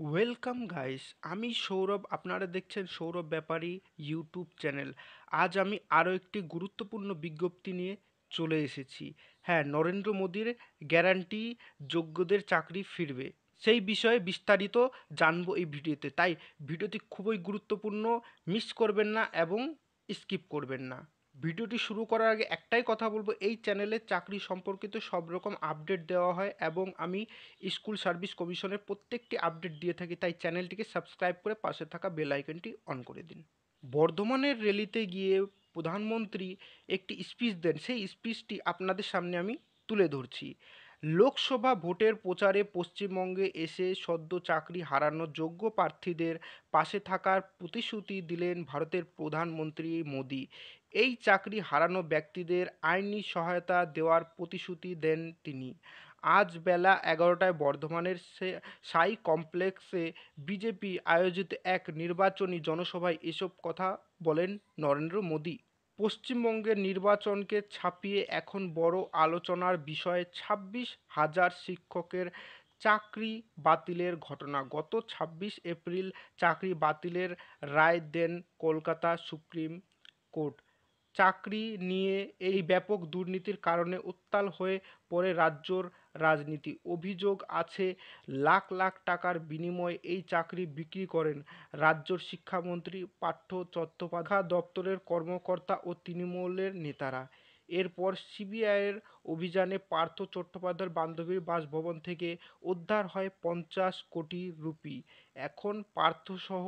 Welcome guys, আমি সৌরভ। আপনারা দেখছেন সৌরভ ব্যাপারী ইউটিউব চ্যানেল। আজ আমি আরও একটি গুরুত্বপূর্ণ বিজ্ঞপ্তি নিয়ে চলে এসেছি। হ্যাঁ, নরেন্দ্র মোদীর গ্যারান্টি যোগ্যদের চাকরি ফিরবে, সেই বিষয়ে বিস্তারিত জানবো এই ভিডিওতে। তাই ভিডিওটি খুবই গুরুত্বপূর্ণ, মিস করবেন না এবং স্কিপ করবেন না। ভিডিওটি শুরু করার আগে একটাই কথা বলবো, এই চ্যানেলে চাকরি সম্পর্কিত সব রকম আপডেট দেওয়া হয় এবং আমি স্কুল সার্ভিস কমিশনের প্রত্যেকটি আপডেট দিয়ে থাকি। তাই চ্যানেলটিকে সাবস্ক্রাইব করে পাশে থাকা বেল আইকনটি অন করে দিন। বর্ধমানের র্যালিতে গিয়ে প্রধানমন্ত্রী একটি স্পিচ দেন, সেই স্পিচটি আপনাদের সামনে আমি তুলে ধরছি। লোকসভা ভোটের প্রচারে পশ্চিমবঙ্গে এসে সদ্য চাকরি হারানো যোগ্য প্রার্থীদের পাশে থাকার প্রতিশ্রুতি দিলেন ভারতের প্রধানমন্ত্রী মোদি। এই চাকরি হারানো ব্যক্তিদের আইনি সহায়তা দেওয়ার প্রতিশ্রুতি দেন তিনি। আজ বেলা 11টায় বর্ধমানের সাই কমপ্লেক্সে বিজেপি আয়োজিত এক নির্বাচনী জনসভায় এসব কথা বলেন নরেন্দ্র মোদী। পশ্চিমবঙ্গের নির্বাচনকে ছাপিয়ে এখন বড় আলোচনার বিষয় 26,000 শিক্ষকের চাকরি বাতিলের ঘটনা। গত 26 এপ্রিল চাকরি বাতিলের রায় দেন কলকাতা সুপ্রিম কোর্ট। চাকরি নিয়ে এই ব্যাপক দুর্নীতির কারণে উত্তাল হয়ে পড়ে রাজ্যর রাজনীতি। অভিযোগ আছে, লাখ লাখ টাকার বিনিময়ে এই চাকরি বিক্রি করেন রাজ্যর শিক্ষামন্ত্রী পার্থ চট্টোপাধ্যায়, দপ্তরের কর্মকর্তা ও তৃণমূলের নেতারা। এরপর সিবিআইয়ের অভিযানে পার্থ চট্টোপাধ্যায়ের বান্ধবীর বাসভবন থেকে উদ্ধার হয় 50 কোটি রুপি। এখন পার্থসহ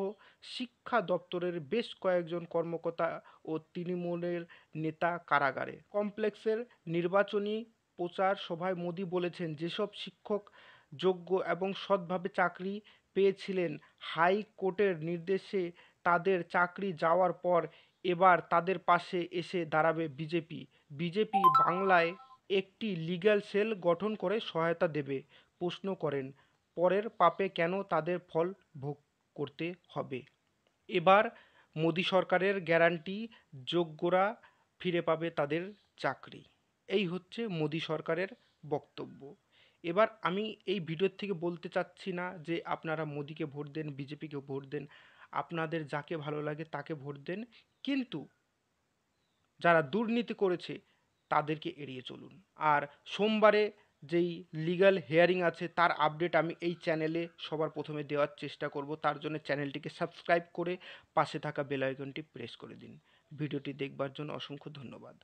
শিক্ষা দপ্তরের বেশ কয়েকজন কর্মকর্তা ও তৃণমূলের নেতা কারাগারে। কমপ্লেক্সের নির্বাচনী প্রচার সভায় মোদি বলেছেন, যেসব শিক্ষক যোগ্য এবং সৎভাবে চাকরি পেয়েছিলেন হাইকোর্টের নির্দেশে, তাদের চাকরি যাওয়ার পর এবার তাদের পাশে এসে দাঁড়াবে বিজেপি। বিজেপি বাংলায় একটি লিগ্যাল সেল গঠন করে সহায়তা দেবে। প্রশ্ন করেন, পরের পাপে কেন তাদের ফল ভোগ করতে হবে? এবার মোদী সরকারের গ্যারান্টি, যোগ্যরা ফিরে পাবে তাদের চাকরি। এই হচ্ছে মোদী সরকারের বক্তব্য। এবার আমি এই ভিডিওর থেকে বলতে চাচ্ছি না যে আপনারা মোদীকে ভোট দেন, বিজেপিকে ভোট দেন, আপনাদের যাকে ভালো লাগে তাকে ভোট দেন, কিন্তু যারা দুর্নীতি করেছে তাদেরকে এড়িয়ে চলুন। আর সোমবারে যেই লিগ্যাল হিয়ারিং আছে তার আপডেট আমি এই চ্যানেলে সবার প্রথমে দেওয়ার চেষ্টা করব। তার জন্য চ্যানেলটিকে সাবস্ক্রাইব করে পাশে থাকা বেল আইকনটি প্রেস করে দিন। ভিডিওটি দেখবার জন্য অসংখ্য ধন্যবাদ।